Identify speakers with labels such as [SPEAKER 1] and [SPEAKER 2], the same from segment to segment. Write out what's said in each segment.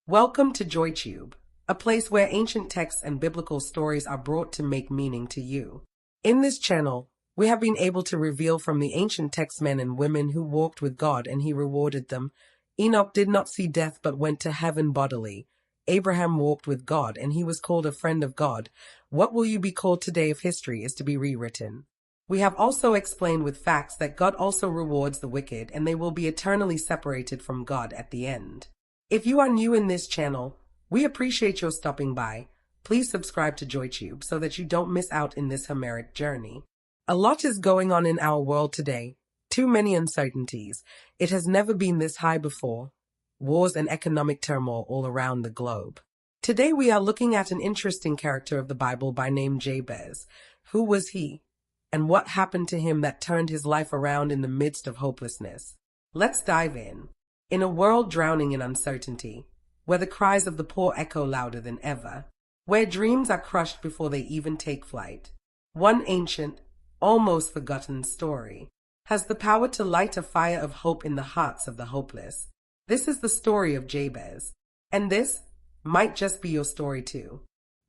[SPEAKER 1] Welcome to JoyTube, a place where ancient texts and biblical stories are brought to make meaning to you. In this channel, we have been able to reveal from the ancient text men and women who walked with God and he rewarded them. Enoch did not see death but went to heaven bodily. Abraham walked with God and he was called a friend of God. What will you be called today if history is to be rewritten? We have also explained with facts that God also rewards the wicked and they will be eternally separated from God at the end. If you are new in this channel, we appreciate your stopping by. Please subscribe to JoyTube so that you don't miss out in this Homeric journey. A lot is going on in our world today. Too many uncertainties. It has never been this high before. Wars and economic turmoil all around the globe. Today we are looking at an interesting character of the Bible by name Jabez. Who was he? And what happened to him that turned his life around in the midst of hopelessness? Let's dive in. In a world drowning in uncertainty, where the cries of the poor echo louder than ever, where dreams are crushed before they even take flight, one ancient, almost forgotten story has the power to light a fire of hope in the hearts of the hopeless. This is the story of Jabez, and this might just be your story too.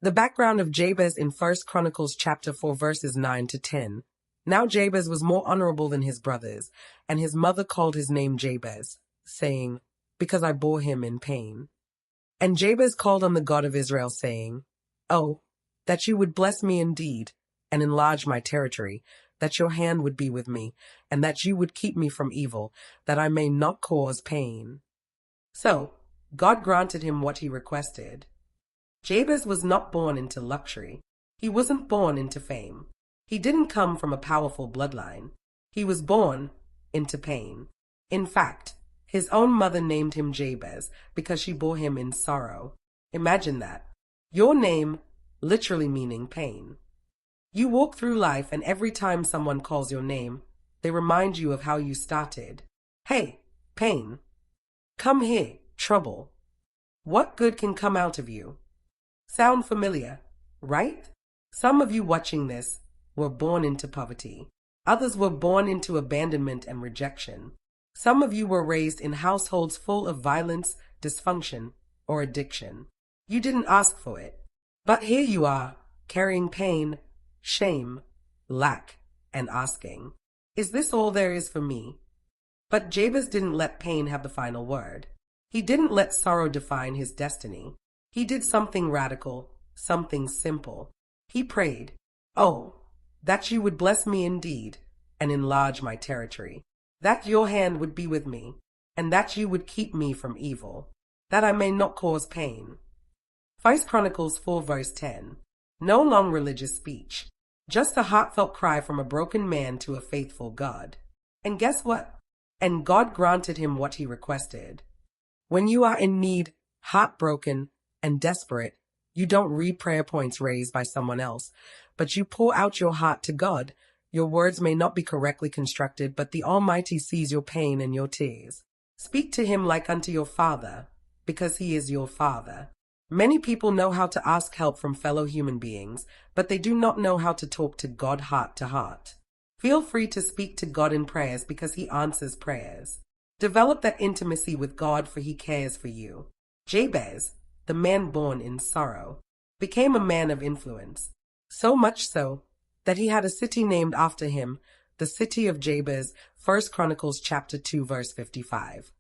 [SPEAKER 1] The background of Jabez in 1 Chronicles chapter 4 verses 9 to 10. Now Jabez was more honorable than his brothers, and his mother called his name Jabez, saying, because I bore him in pain. And Jabez called on the God of Israel, saying, Oh, that you would bless me indeed, and enlarge my territory, that your hand would be with me, and that you would keep me from evil, that I may not cause pain. So, God granted him what he requested. Jabez was not born into luxury. He wasn't born into fame. He didn't come from a powerful bloodline. He was born into pain. In fact, his own mother named him Jabez because she bore him in sorrow. Imagine that. Your name literally meaning pain. You walk through life and every time someone calls your name, they remind you of how you started. Hey, pain. Come here, trouble. What good can come out of you? Sound familiar, right? Some of you watching this were born into poverty. Others were born into abandonment and rejection. Some of you were raised in households full of violence, dysfunction, or addiction. You didn't ask for it. But here you are, carrying pain, shame, lack, and asking, is this all there is for me? But Jabez didn't let pain have the final word. He didn't let sorrow define his destiny. He did something radical, something simple. He prayed, Oh, that you would bless me indeed, and enlarge my territory. That your hand would be with me, and that you would keep me from evil, that I may not cause pain. 1 Chronicles 4 verse 10. No long religious speech, just a heartfelt cry from a broken man to a faithful God. And guess what? And God granted him what he requested. When you are in need, heartbroken, and desperate, you don't read prayer points raised by someone else, but you pour out your heart to God. Your words may not be correctly constructed, but the Almighty sees your pain and your tears. Speak to him like unto your Father, because he is your Father. Many people know how to ask help from fellow human beings, but they do not know how to talk to God heart to heart. Feel free to speak to God in prayers because he answers prayers. Develop that intimacy with God for he cares for you. Jabez, the man born in sorrow, became a man of influence. So much so that he had a city named after him, the city of Jabez, 1 Chronicles chapter 2 verse 55.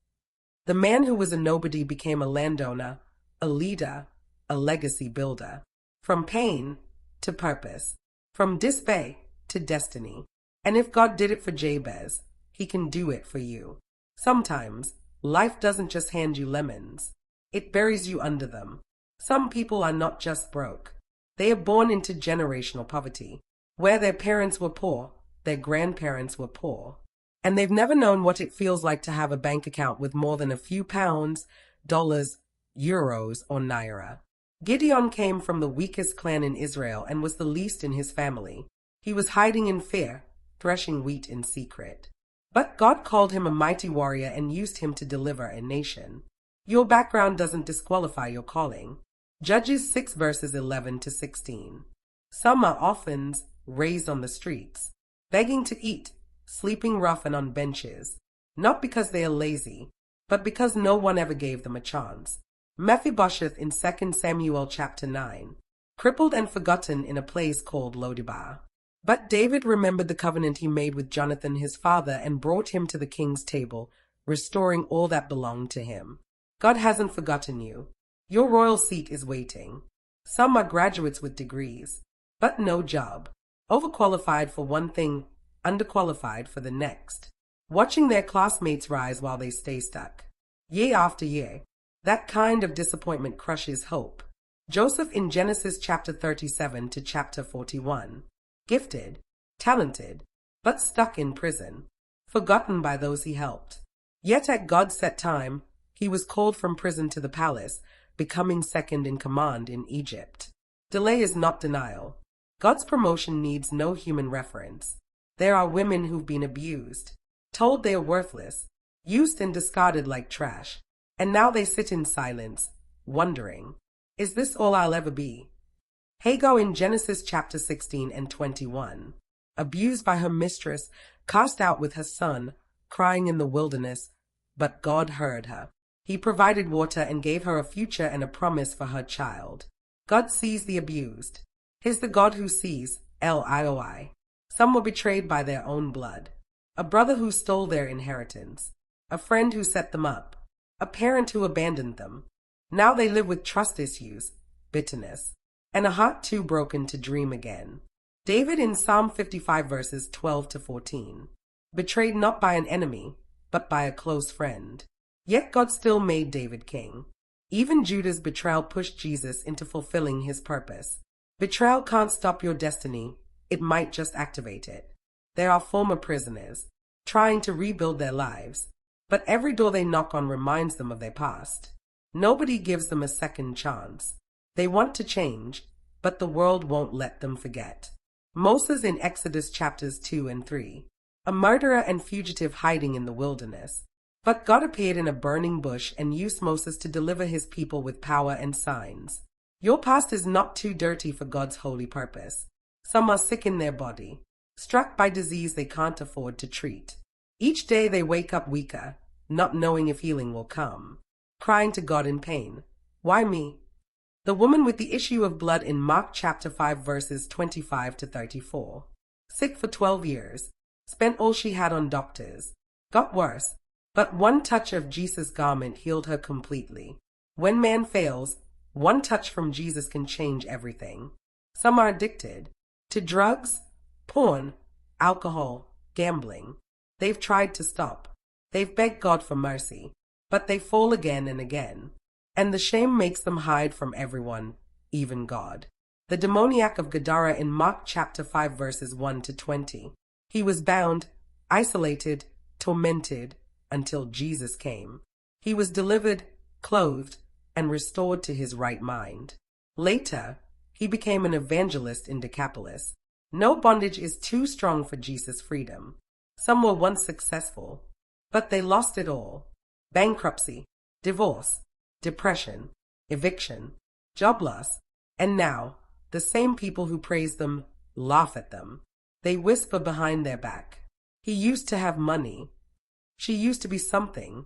[SPEAKER 1] The man who was a nobody became a landowner, a leader, a legacy builder. From pain to purpose, from despair to destiny. And if God did it for Jabez, he can do it for you. Sometimes, life doesn't just hand you lemons. It buries you under them. Some people are not just broke. They are born into generational poverty. Where their parents were poor, their grandparents were poor. And they've never known what it feels like to have a bank account with more than a few pounds, dollars, euros, or naira. Gideon came from the weakest clan in Israel and was the least in his family. He was hiding in fear, threshing wheat in secret. But God called him a mighty warrior and used him to deliver a nation. Your background doesn't disqualify your calling. Judges 6 verses 11 to 16. Some are orphans raised on the streets, begging to eat, sleeping rough and on benches, not because they are lazy, but because no one ever gave them a chance. Mephibosheth in 2 Samuel chapter 9. Crippled and forgotten in a place called Lodebar. But David remembered the covenant he made with Jonathan his father and brought him to the king's table, restoring all that belonged to him. God hasn't forgotten you. Your royal seat is waiting. Some are graduates with degrees, but no job. Overqualified for one thing, underqualified for the next. Watching their classmates rise while they stay stuck. Year after year. That kind of disappointment crushes hope. Joseph in Genesis chapter 37 to chapter 41. Gifted, talented, but stuck in prison. Forgotten by those he helped. Yet at God's set time, he was called from prison to the palace, becoming second in command in Egypt. Delay is not denial. God's promotion needs no human reference. There are women who've been abused, told they are worthless, used and discarded like trash, and now they sit in silence, wondering, is this all I'll ever be? Hagar in Genesis chapter 16 and 21. Abused by her mistress, cast out with her son, crying in the wilderness, but God heard her. He provided water and gave her a future and a promise for her child. God sees the abused. He's the God who sees, L-I-O-I. Some were betrayed by their own blood. A brother who stole their inheritance. A friend who set them up. A parent who abandoned them. Now they live with trust issues, bitterness, and a heart too broken to dream again. David in Psalm 55 verses 12 to 14. Betrayed not by an enemy, but by a close friend. Yet God still made David king. Even Judah's betrayal pushed Jesus into fulfilling his purpose. Betrayal can't stop your destiny, it might just activate it. There are former prisoners, trying to rebuild their lives, but every door they knock on reminds them of their past. Nobody gives them a second chance. They want to change, but the world won't let them forget. Moses in Exodus chapters 2 and 3. A murderer and fugitive hiding in the wilderness. But God appeared in a burning bush and used Moses to deliver his people with power and signs. Your past is not too dirty for God's holy purpose. Some are sick in their body, struck by disease they can't afford to treat. Each day they wake up weaker, not knowing if healing will come. Crying to God in pain, why me? The woman with the issue of blood in Mark chapter 5 verses 25 to 34. Sick for 12 years, spent all she had on doctors. Got worse, but one touch of Jesus' garment healed her completely. When man fails, one touch from Jesus can change everything. Some are addicted to drugs, porn, alcohol, gambling. They've tried to stop. They've begged God for mercy, but they fall again and again. And the shame makes them hide from everyone, even God. The demoniac of Gadara in Mark chapter 5 verses 1 to 20. He was bound, isolated, tormented, until Jesus came. He was delivered, clothed, and restored to his right mind. Later, he became an evangelist in Decapolis. No bondage is too strong for Jesus' freedom. Some were once successful, but they lost it all. Bankruptcy, divorce, depression, eviction, job loss, and now, the same people who praise them laugh at them. They whisper behind their back. He used to have money. She used to be something.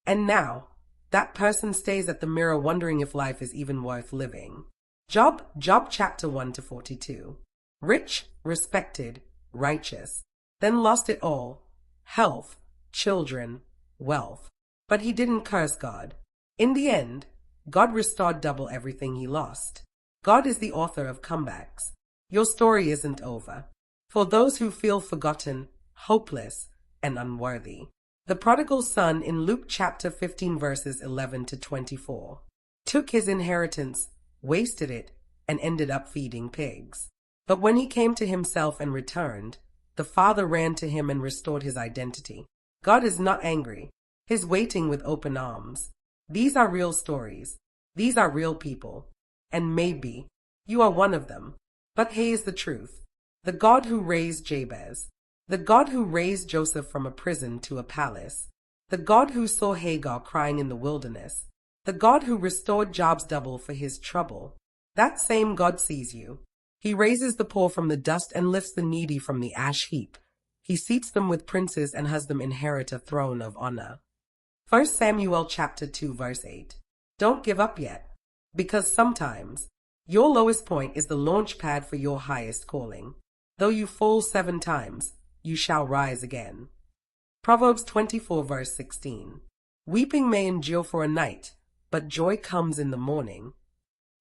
[SPEAKER 1] And now, that person stays at the mirror wondering if life is even worth living. Job chapter 1 to 42. Rich, respected, righteous, then lost it all. Health, children, wealth. But he didn't curse God. In the end, God restored double everything he lost. God is the author of comebacks. Your story isn't over. For those who feel forgotten, hopeless, and unworthy. The prodigal son in Luke chapter 15 verses 11 to 24. Took his inheritance, wasted it, and ended up feeding pigs. But when he came to himself and returned, the father ran to him and restored his identity. God is not angry. He's waiting with open arms. These are real stories. These are real people. And maybe you are one of them. But here's the truth. The God who raised Jabez, the God who raised Joseph from a prison to a palace, the God who saw Hagar crying in the wilderness, the God who restored Job's double for his trouble, that same God sees you. He raises the poor from the dust and lifts the needy from the ash heap. He seats them with princes and has them inherit a throne of honor. 1 Samuel chapter 2 verse 8. Don't give up yet, because sometimes your lowest point is the launch pad for your highest calling. Though you fall 7 times, you shall rise again. Proverbs 24 verse 16. Weeping may endure for a night, but joy comes in the morning.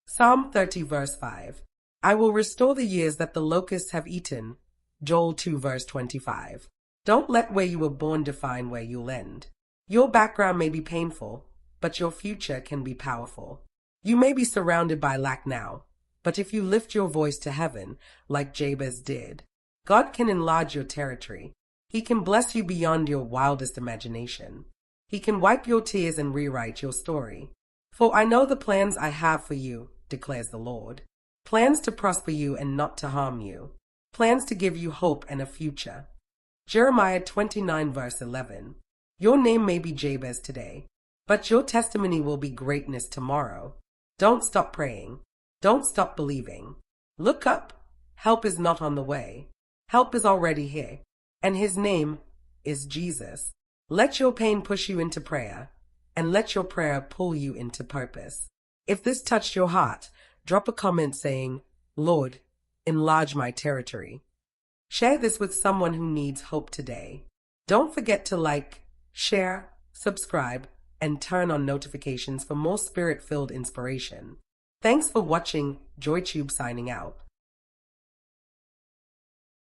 [SPEAKER 1] Psalm 30 verse 5. I will restore the years that the locusts have eaten. Joel 2 verse 25. Don't let where you were born define where you'll end. Your background may be painful, but your future can be powerful. You may be surrounded by lack now, but if you lift your voice to heaven, like Jabez did, God can enlarge your territory. He can bless you beyond your wildest imagination. He can wipe your tears and rewrite your story. For I know the plans I have for you, declares the Lord. Plans to prosper you and not to harm you. Plans to give you hope and a future. Jeremiah 29 verse 11. Your name may be Jabez today, but your testimony will be greatness tomorrow. Don't stop praying. Don't stop believing. Look up. Help is not on the way. Help is already here, and his name is Jesus. Let your pain push you into prayer, and let your prayer pull you into purpose. If this touched your heart, drop a comment saying, Lord, enlarge my territory. Share this with someone who needs hope today. Don't forget to like, share, subscribe, and turn on notifications for more spirit-filled inspiration. Thanks for watching. JoyTube signing out.